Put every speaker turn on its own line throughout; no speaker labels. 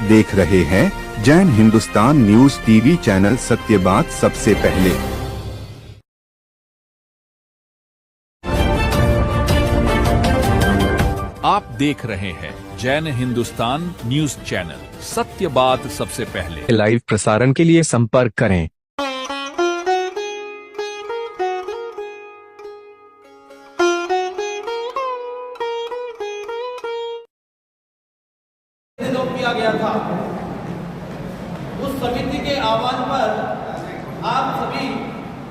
देख रहे हैं Jain Hindustan news TV channel, सत्य बात सबसे पहले।
आप देख रहे हैं जैन हिंदुस्तान न्यूज चैनल, सत्य बात सबसे पहले।
लाइव प्रसारण के लिए संपर्क करें।
किया गया था, उस समिति के आह्वान पर आप सभी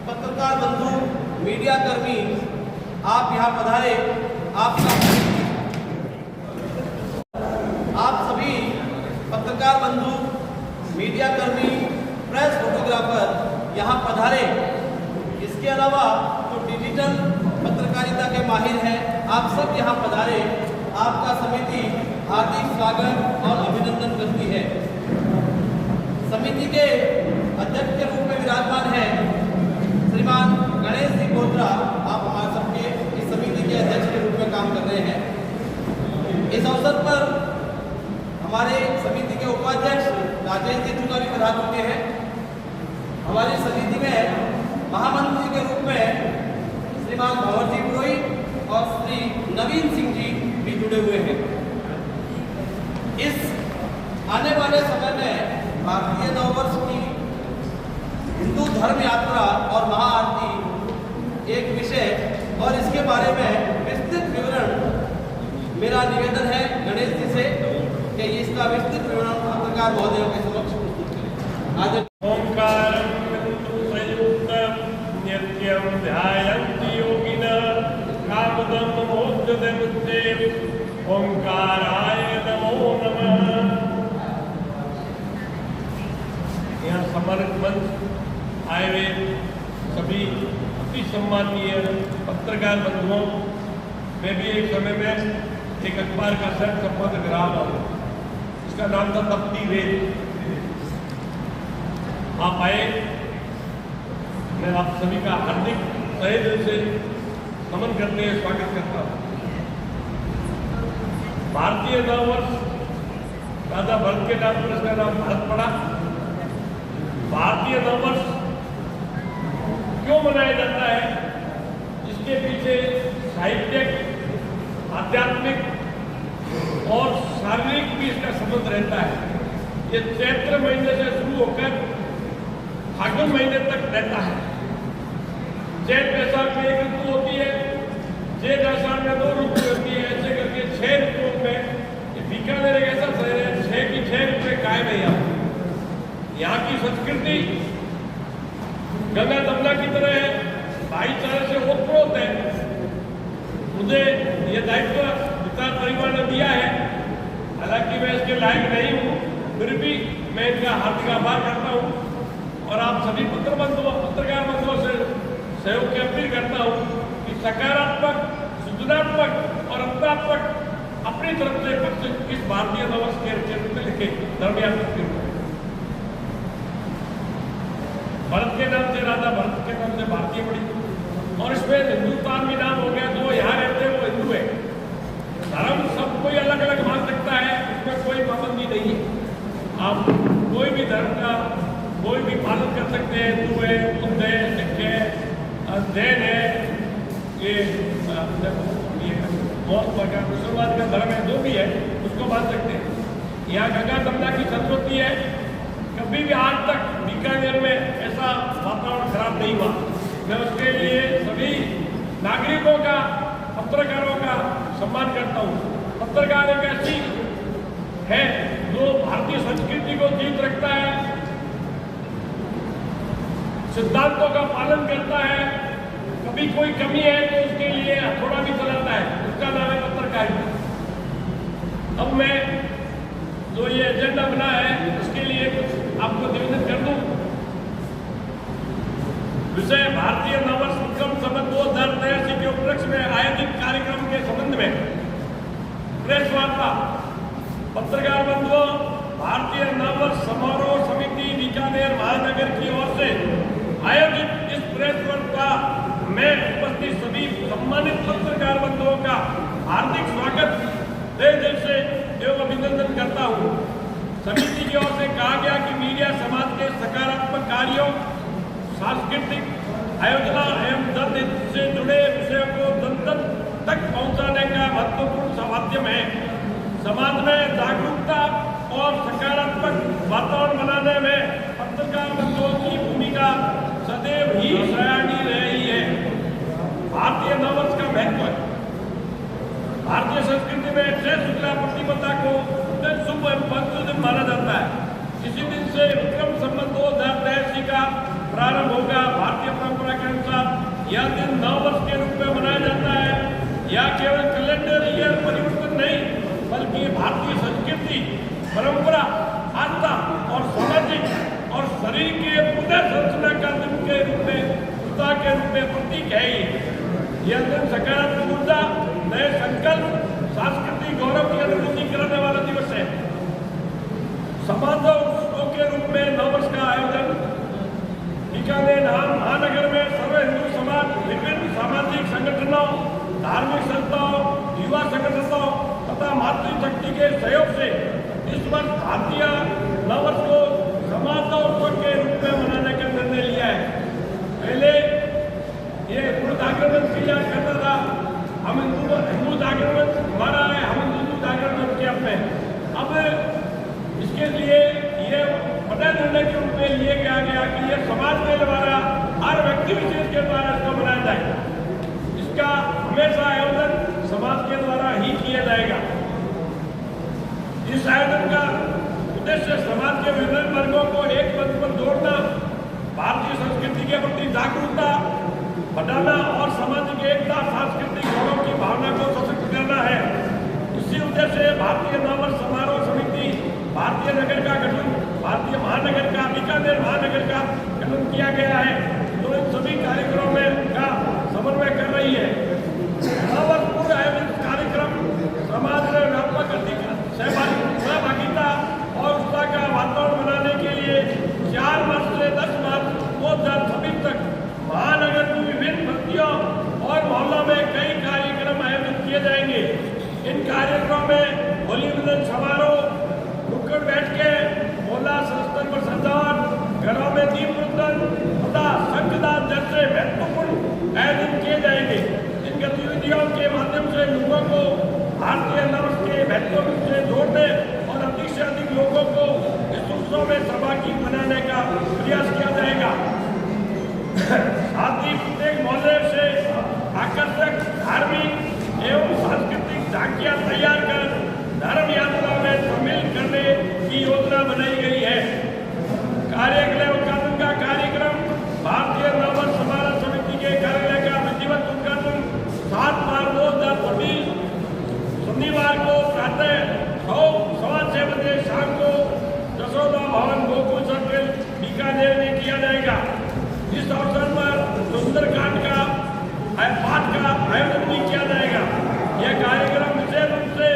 पत्रकार बंधु, मीडिया कर्मी, आप यहाँ पधारे। आप सभी पत्रकार बंधु, मीडिया कर्मी, प्रेस फोटोग्राफर यहाँ पधारे। इसके अलावा जो डिजिटल पत्रकारिता के माहिर हैं, आप सब यहाँ पधारे। आपका समिति हार्दिक स्वागत और अभिनंदन करती है। समिति के अध्यक्ष के रूप में विराजमान है श्रीमान गणेश जी गोत्रा। आप हमारे सबके इस समिति के अध्यक्ष के रूप में काम कर रहे हैं। इस अवसर पर हमारे समिति के उपाध्यक्ष राजेश जी चुनावी पधार चुके हैं। हमारी समिति में महामंत्री के रूप में श्रीमान भंवर जी पुरोहित और श्री नवीन सिंह जी भी जुड़े हुए हैं। इस आने वाले समय में भारतीय नववर्ष की हिंदू धर्म यात्रा और महाआरती एक विषय और इसके बारे में विस्तृत विवरण मेरा निवेदन है गणेश जी से कि इसका विस्तृत विवरण पत्रकार महोदयों के समक्ष प्रस्तुत करें। आज
नित्यं ध्यायन्ति योगिनः कामदं मोक्षदमुच्चे ओंकाराय नमो नमः। यहाँ समर्थ मंच आए हुए सभी अति सम्मानीय पत्रकार बंधुओं, मैं भी एक समय में एक अखबार का सह संपादक रहा हूँ, इसका नाम था तपती रेत। आप आए, मैं आप सभी का हार्दिक तहे दिल से नमन करते हुए स्वागत करता हूँ। भारतीय नववर्ष राजा भरत के नाम पर इसका नाम भारत पड़ा। भारतीय नववर्ष क्यों मनाया जाता है? इसके पीछे साहित्यिक, आध्यात्मिक और शारीरिक भी इसका संबंध रहता है। ये चैत्र महीने से शुरू होकर फागुन महीने तक रहता है। चैत बैसाख में एक ऋतु होती है, जेठ आषाढ़ में 2 ऋतु होती है। ऐसे करके 6 ऋतुओं में बीकानेर एक ऐसा शहर है, 6 की 6 ऋतुएं कायम है। यहाँ की संस्कृति गंगा जमुना की तरह है, भाईचारे से ओतप्रोत है। मुझे ये दायित्व विचार परिवार ने दिया है, हालांकि मैं इसके लायक नहीं हूँ, फिर भी मैं इनका हार्दिक आभार करता हूँ और आप सभी पत्रकार बंधुओं से सहयोग की अपील करता हूँ कि सकारात्मक, सृजनात्मक और रचनात्मक अपनी तरफ से कुछ इस भारतीय नववर्ष के क्षेत्र में लिखे धर्मयात्रा। भरत के नाम से, राजा भरत के नाम से भारतीय पड़ी और इसमें हिंदुस्तान भी नाम हो गया। जो यहाँ रहते हैं वो हिंदू है। धर्म सब कोई अलग अलग मान सकता है, इसमें कोई पाबंदी नहीं है। आप कोई भी धर्म का कोई भी पालन कर सकते हैं। हिंदू है, बुद्ध है, सिख है, जैन है, ये बहुत का मुसलमान का धर्म है, जो भी है उसको मान सकते हैं। यहाँ गंगा जमुना की संस्कृति है। कभी भी आज तक बीकानेर में ऐसा वातावरण खराब नहीं हुआ। मैं उसके लिए सभी नागरिकों का, पत्रकारों का सम्मान करता हूँ। पत्रकार एक ऐसी है जो भारतीय संस्कृति को जीवित रखता है, सिद्धांतों का पालन करता है। कभी कोई कमी है तो उसके लिए हथौड़ा भी चलाता है, उसका नाम है पत्रकारिता। अब मैं जो ये एजेंडा बना है उसके लिए कुछ आपको निवेदन कर दूं। विषय भारतीय नववर्ष विक्रम संवत 2083 के उपलक्ष्य में आयोजित कार्यक्रम के संबंध में प्रेस वार्ता। पत्रकार बंधुओं, भारतीय नववर्ष समारोह समिति बीकानेर महानगर की ओर से आयोजित इस प्रेस वार्ता में उपस्थित सभी सम्मानित पत्रकार बंधुओं का हार्दिक स्वागत दिल से एवं अभिनंदन करता हूँ। समिति की ओर से कहा गया कि मीडिया समाज के सकारात्मक कार्यों, सांस्कृतिक आयोजना एवं जन से जुड़े विषयों को जन तक पहुंचाने का महत्वपूर्ण माध्यम है। समाज में जागरूकता और सकारात्मक वातावरण बनाने में पत्रकार बंधुओं की भूमिका सदैव ही सराहनीय रही है। भारतीय नववर्ष का महत्व है। भारतीय संस्कृति में अक्षय शुक्ला प्रतिपदा को शुभ एवं पवित्र दिन माना जाता है। इसी दिन से विक्रम संवत 2083 का प्रारंभ होगा। भारतीय परंपरा के अनुसार यह दिन नववर्ष के रूप में मनाया जाता है। यह केवल कैलेंडर ईयर परिवर्तन नहीं, बल्कि भारतीय संस्कृति, परंपरा, आस्था और सामाजिक और शरीर के पुनर्संरचना का दिन के रूप में, उत्साह के रूप में प्रतीक है। यह दिन सकारात्मक ऊर्जा, नए संकल्प, सांस्कृतिक गौरव की अनुभूति कराने वाला दिवस है। समारोह के रूप में नववर्ष का आयोजन बीकानेर महानगर में सर्व हिंदू समाज, विभिन्न सामाजिक संगठनों, धार्मिक संस्थाओं, युवा संगठनों तथा मातृशक्ति के सहयोग से इस वर्ष भारतीय नववर्ष को समारोह के रूप में मनाने का निर्णय लिया है। पहले ये हिंदू जागरण किया करता था, हम हिंदू जागरण हमारा है, हम हिंदू जागरण के अपने। अब इसके लिए ये बड़ा निर्णय के रूप में लिए गया कि ये समाज के द्वारा, हर व्यक्ति विशेष के द्वारा इसको मनाया जाए। इसका हमेशा आयोजन समाज के द्वारा ही किया जाएगा। इस आयोजन का उद्देश्य समाज के विभिन्न वर्गों को एक मंच पर जोड़ना, भारतीय संस्कृति के प्रति जागरूकता बढ़ाना और सामाजिक एकता, सांस्कृतिक गौरव की भावना को सशक्त करना है। इसी उद्देश्य से भारतीय नववर्ष समारोह समिति भारतीय नगर का गठन, भारतीय महानगर का, बीकानेर महानगर का गठन किया गया है, जो इन सभी कार्यक्रमों में का समन्वय कर रही है। नववर्ष पूर्व आयोजित कार्यक्रम समाज में व्यापक सहभागिता और उत्साह का वातावरण बनाने के लिए 4 मार्च से 10 मार्च 2026 तक महानगर की विभिन्न बस्तियों और मोहल्लों में कई कार्यक्रम आयोजित किए जाएंगे। इन कार्यक्रमों में होली मिलन समारोह, नुक्कड़ बैठ के मोहल्ला स्तर पर सजावट, घरों में दीप प्रज्वलन तथा शंखदान जैसे महत्वपूर्ण आयोजन किए जाएंगे। इन गतिविधियों के माध्यम से लोगों को भारतीय नववर्ष के महत्व से जोड़ने और अधिक से अधिक लोगों को इस उत्सव में सहभागी बनाने का प्रयास किया जाएगा। साथ ही प्रत्येक मोहल्ले से आकर्षक धार्मिक एवं सांस्कृतिक झांकियां तैयार कर धर्म यात्रा में शामिल करने की योजना बनाई गई है। कार्यालय उद्घाटन का कार्यक्रम भारतीय नववर्ष समारोह समिति के कार्यालय का विधिवत उद्घाटन 7 मार्च 2026 शनिवार को प्रातः 6:15 बजे शाम को जसोदा भवन गोकुल सर्किल बीकानेर में किया जाएगा। इस अवसर पर सुंदरकांड का पाठ का आयोजन भी किया जाएगा। यह कार्यक्रम विशेष रूप से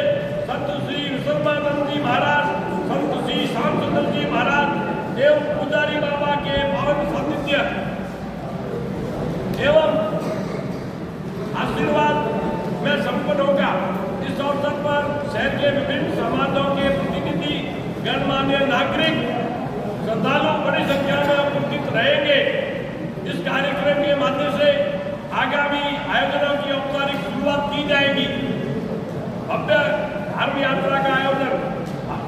संत श्री विश्वनानंद जी महाराज, संत श्री श्यामचंद्र जी महाराज एवं पुजारी बाबा के पावन सानिध्य एवं आशीर्वाद में संपन्न होगा। इस अवसर पर शहर के विभिन्न समाजों के प्रतिनिधि, गणमान्य नागरिक, श्रद्धालु बड़ी संख्या में उपस्थित रहेंगे। इस कार्यक्रम के माध्यम से आगामी आयोजनों की औपचारिक शुरुआत की जाएगी। भव्य धर्म यात्रा का आयोजन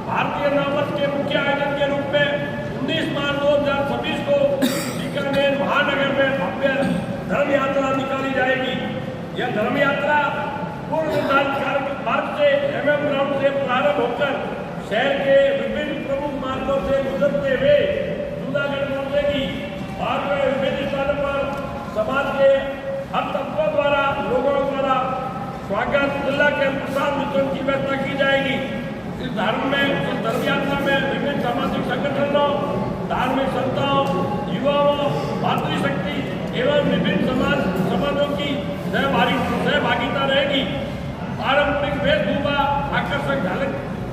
भारतीय नववर्ष के मुख्य आयोजन के रूप में 19 मार्च 2026 को बीकानेर महानगर में भव्य धर्म यात्रा निकाली जाएगी। यह धर्म यात्रा पूर्व निर्धारित मार्ग से MM ग्राउंड से प्रारंभ होकर शहर के विभिन्न प्रमुख मार्गों से गुजरते हुए जूनागढ़ पहुंचेगी। बाद में विभिन्न स्थानों पर समाज के हर तत्वों द्वारा, लोगों द्वारा स्वागत, जिला के प्रसाद वितरण की व्यवस्था की जाएगी। इस धर्म यात्रा में विभिन्न सामाजिक संगठनों, धार्मिक संस्थाओं, युवाओं, मातृशक्ति एवं विभिन्न समाजों की सहभागिता रहेगी। पारंपरिक वेशभूषा, आकर्षक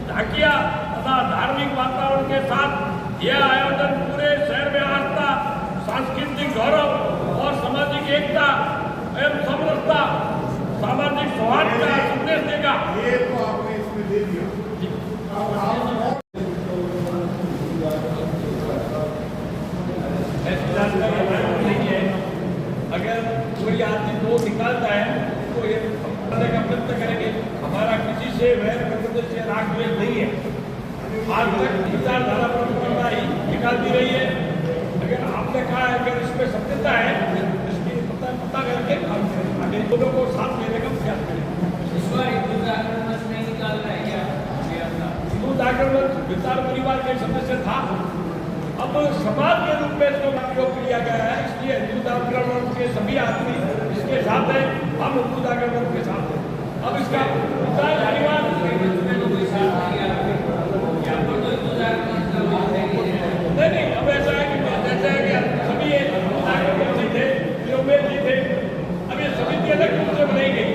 झांकियां तथा धार्मिक वातावरण के साथ यह आयोजन पूरे शहर में आस्था, सांस्कृतिक गौरव और सामाजिक एकता एवं समरसता, सामाजिक सौहार्द का संदेश देगा। कोई आदमी दो निकालता है तो ये करने का प्रयत्न करेंगे। हमारा किसी से वैर विरोध से राग द्वेष नहीं है। आज तक विचारधारा परंपरा ही निकालती रही है। अगर आपने कहा है अगर इसमें सत्यता है इसकी पता करके काम करें, आगे दोनों को साथ लेने का प्रयास करें। हिंदू जागरण विचार परिवार के सदस्य था, अब समाज के रूप में इसको प्रयोग किया गया है, इसलिए हिंदू जागरण के सभी आदमी इसके साथ हैं, हम हिंदू जागरण के साथ हैं। अब इसका विचार परिवार नहीं, अब ऐसा है कि जैसा है कि सभी हिंदू जागरण थे, उम्मीद जी थे, अब ये समिति अलग रूप से बनाई गई।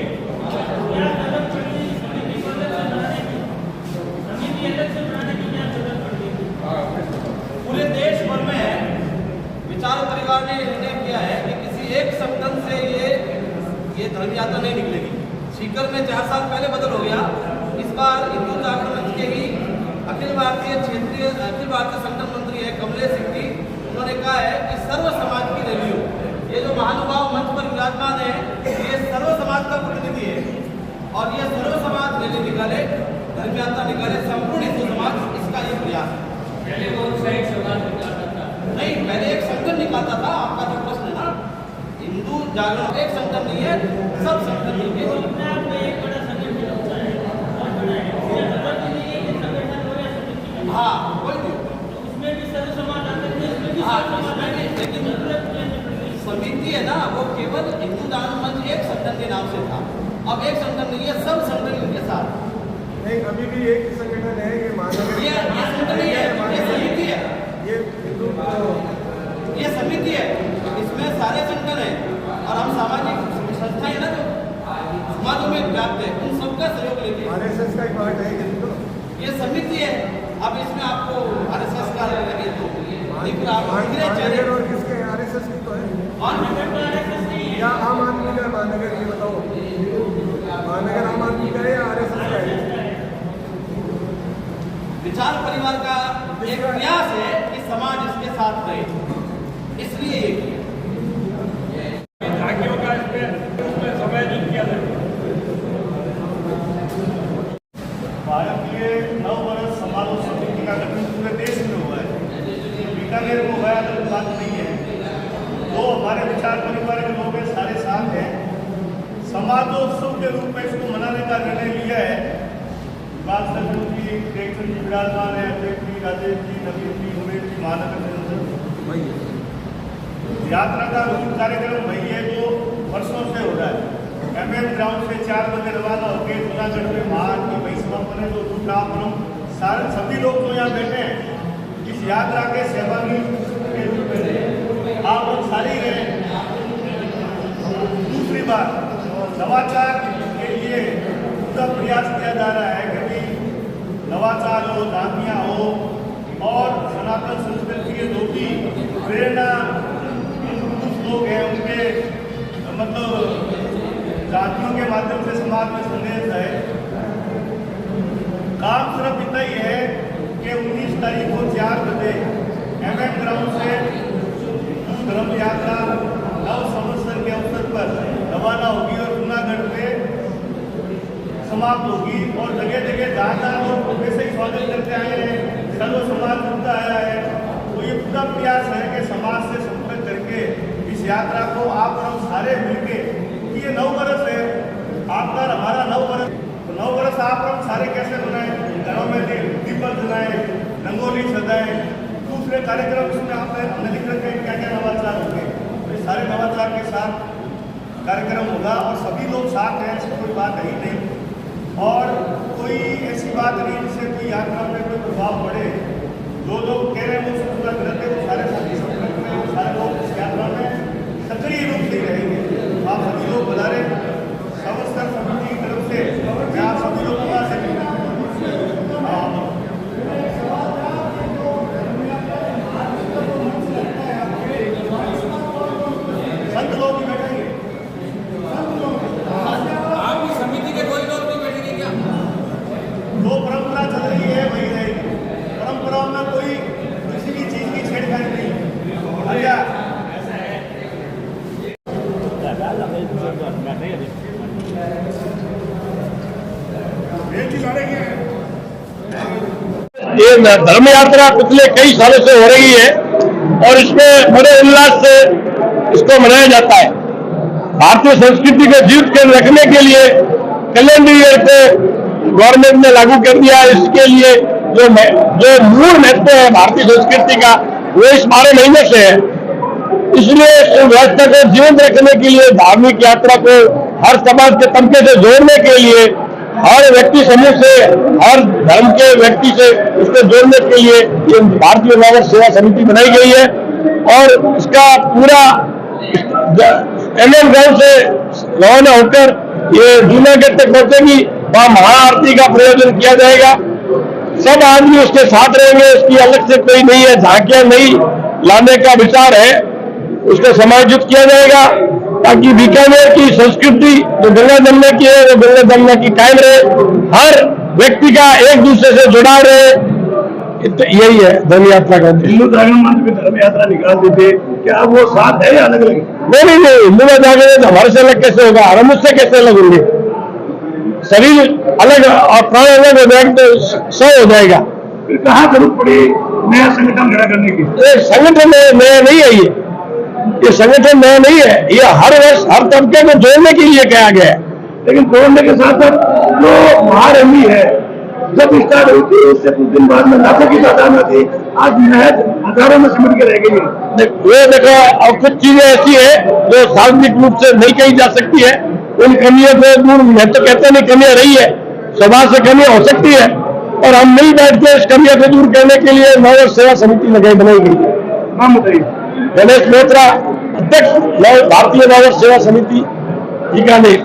पूरे देश भर में विचार परिवार ने निर्णय किया है कि किसी एक संगठन से ये धर्म यात्रा नहीं निकलेगी। सीकर में 4 साल पहले बदल हो गया, इस बार हिंदू जागरण मंच के ही अखिल भारतीय संगठन मंत्री है कमलेश सिंह जी, उन्होंने कहा है कि सर्व समाज की रैली हो। ये जो महानुभाव मंच पर विराजमान है ये सर्व समाज का प्रतिनिधि है और ये सर्व समाज रैली निकाले, धर्म यात्रा निकाले, संपूर्ण हिंदू समाज इसका ये प्रयास है।
पहले बहुत सारे समाज निकालता था,
नहीं, पहले एक संगठन निकालता था। आपका जो प्रश्न है ना, हिंदू जागरण एक संगठन नहीं है, सब संगठन मिलकर
अपने आप में एक बड़ा संगठन होता है, बहुत बड़ा है। इसलिए जरूरत नहीं है कि संगठन हो या समिति।
हाँ, कोई भी
उसमें भी सर्व समाज आते थे, इसमें भी
हाँ,
सर्व समाज
इसमें भी,
आते थे,
लेकिन
जरूरत नहीं है।
समिति है ना, वो केवल हिंदू जागरण मंच एक संगठन के नाम से था, अब एक संगठन नहीं है, सब संगठन इनके साथ।
नहीं, अभी भी एक ही संगठन है, ये महानगर
ये संगठन नहीं है, ये समिति है,
ये हिंदू
ये समिति है, इसमें सारे संगठन है और हम सामाजिक संस्थाएं ना जो समाजों में व्याप्त है उन सबका सहयोग लेके
आरएसएस का ही पार्ट है हिंदू।
ये समिति है। अब इसमें आपको आरएसएस का लगे तो लेकिन आप
महानगर और किसके आरएसएस की तो है, या आम आदमी का महानगर, ये बताओ महानगर आम आदमी का है या आरएसएस का है?
विचार परिवार का एक प्रयास है कि समाज इसके साथ रहे, इसलिए ये किया।
झांकियों का इसमें समायोजित किया जाए।
भारतीय नव वर्ष समारोह समिति का गठन पूरे देश में हुआ है, बीकानेर में हुआ है, तो बात नहीं है। तो हमारे विचार परिवार के लोग हैं, सारे साथ हैं। समाजोत्सव के रूप में इसको मनाने का निर्णय लिया है। विभाग सचिव जी, प्रेक्षक जी विराजमान है, अध्यक्ष जी, राजेश जी, नवीन जी, उमेश जी, महानगर यात्रा का रूट कार्यक्रम वही है जो वर्षों से हो रहा है। MM ग्राउंड से 4 बजे रवाना होकर जूनागढ़ में महान की वही समापन है। जो दूसरा सारे सभी लोग जो यहाँ बैठे हैं इस यात्रा के सहभागी के रूप में आप लोग सारे रहे। दूसरी बात, नवाचार के लिए पूरा प्रयास किया जा रहा है कि भाई नवाचार हो, दानियाँ हो और सनातन संस्कृति के जो भी प्रेरणा लोग हैं उनके मतलब जातियों के माध्यम से समाज में संदेश है। काम सिर्फ इतना ही है कि 19 तारीख को 4 बजे MM ग्राउंड से धर्म यात्रा नव संवत्सर के अवसर पर रवाना होगी और जूनागढ़ में समाप्त होगी। और जगह जगह जहाँ लोग वैसे ही स्वागत करते आए हैं, सर्व समाज जुड़ता आया है। तो ये पूरा प्रयास है कि समाज से संपर्क करके इस यात्रा को आप और हम सारे मिलके, ये 9 वर्ष है आपका हमारा 9 वर्ष, तो 9 वर्ष आप और हम सारे कैसे बनाए, घरों में दीपक जलाए, रंगोली सजाए, दूसरे कार्यक्रम इसमें हमने लिख रखे हैं क्या क्या नवाचार होंगे। तो ये सारे नवाचार के साथ कार्यक्रम होगा और सभी लोग साथ हैं, ऐसी कोई बात है ही नहीं। और कोई ऐसी बात नहीं जिससे कोई यात्रा में कोई प्रभाव पड़े। जो लोग कह रहे हैं वो पूरा गलत है, वो सारे साथी संपर्क में सारे लोग इस यात्रा में सक्रिय रूप से रहेंगे। आप सभी लोग बता रहे संवत्सर समिति की तरफ से मैं आप सभी लोगों का संत लोग भी बैठेंगे।
आपकी समिति के कोई लोग नहीं बैठेंगे क्या?
जो परंपरा चल रही है वही रहेगी। परंपराओं में कोई किसी भी चीज की छेड़खानी नहीं।
ये धर्म यात्रा पिछले कई सालों से हो रही है और इसमें बड़े उल्लास से इसको मनाया जाता है। भारतीय संस्कृति को जीवित कर रखने के लिए कैलेंडर ईयर को गवर्नमेंट ने लागू कर दिया है। इसके लिए जो मूल महत्व है भारतीय संस्कृति का वो इस 12 महीने से है। इसलिए इस व्यवस्था को जीवित रखने के लिए धार्मिक यात्रा को हर समाज के तबके से जोड़ने के लिए हर व्यक्ति समूह से हर धर्म के व्यक्ति से उसको जोड़ने के लिए ये भारतीय नववर्ष सेवा समिति बनाई गई है और इसका पूरा एमएम गांव से रवाना होकर ये जूनागढ़ तक पहुंचेगी। वहां महाआरती का प्रयोजन किया जाएगा। सब आदमी उसके साथ रहेंगे। इसकी अलग से कोई नहीं है, झांकियां नहीं लाने का विचार है। उसको समायोजित किया जाएगा ताकि बीकानेर की संस्कृति जो गंगा जमुना की है वो गंगा जमुना की कायम रहे, हर व्यक्ति का एक दूसरे से जुड़ाव रहे। तो यही है धर्म यात्रा का।
हिंदू जागरण मंच में धर्म यात्रा निकालते थे, क्या वो साथ है या अलग अलग?
नहीं, हिंदू जागरण हमारे से अलग कैसे होगा? हम उससे कैसे अलग होंगे? शरीर अलग और प्राण अलग हो जाएगा तो सौ हो जाएगा।
फिर कहाँ जरूरत पड़ी नया संगठन खड़ा करने की?
संगठन नया नहीं है, ये संगठन नया नहीं है। ये हर वर्ष हर तबके को जोड़ने के लिए कहा गया है।
लेकिन जोड़ने के साथ साथ जो महारैली है जब स्टार्ट हुई थी उससे कुछ दिन बाद में लाखों की तादाद में थी, आज महज हजारों में सिमट के रह गई है।
वो देखो और कुछ चीजें ऐसी है जो सार्वजनिक रूप से नहीं कही जा सकती है। उन कमियों को दूर, मैं तो कहता नहीं कमियां रही है, समाज से कमियां हो सकती है और हम नहीं बैठ के इस कमियों को दूर करने के लिए नववर्ष सेवा समिति बनाई गई है।
नाम बताइए।
गणेश मेहता, अध्यक्ष भारतीय नववर्ष सेवा समिति बीकानेर।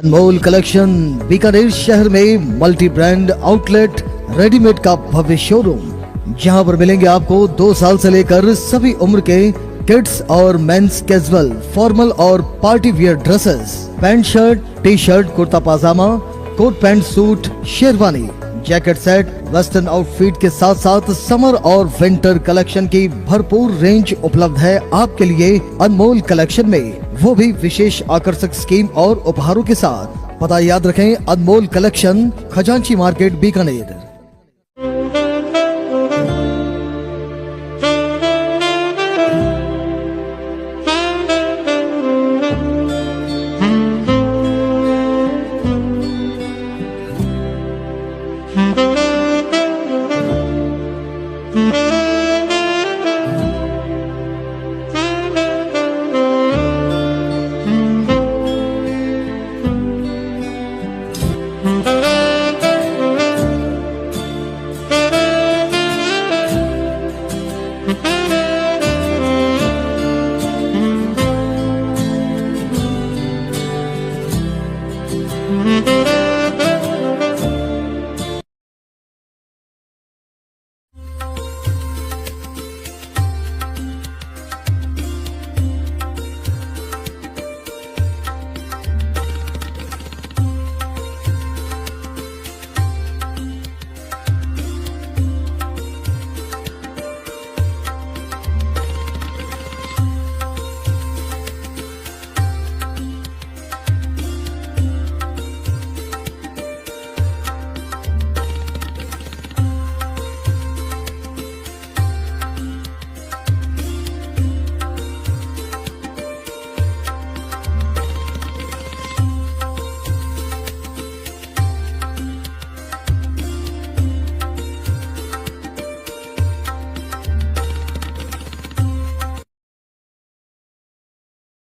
अनमोल कलेक्शन बीकानेर शहर में मल्टी ब्रांड आउटलेट रेडीमेड का भव्य शोरूम, जहां पर मिलेंगे आपको 2 साल से लेकर सभी उम्र के किड्स और मेंस कैजुअल, फॉर्मल और party wear dresses, pant shirt, T shirt, kurta pyjama, coat pant suit, sherwani, jacket set, western outfit के साथ साथ समर और विंटर कलेक्शन की भरपूर रेंज उपलब्ध है आपके लिए अनमोल कलेक्शन में, वो भी विशेष आकर्षक स्कीम और उपहारों के साथ। पता याद रखें, अनमोल कलेक्शन, खजांची मार्केट, बीकानेर।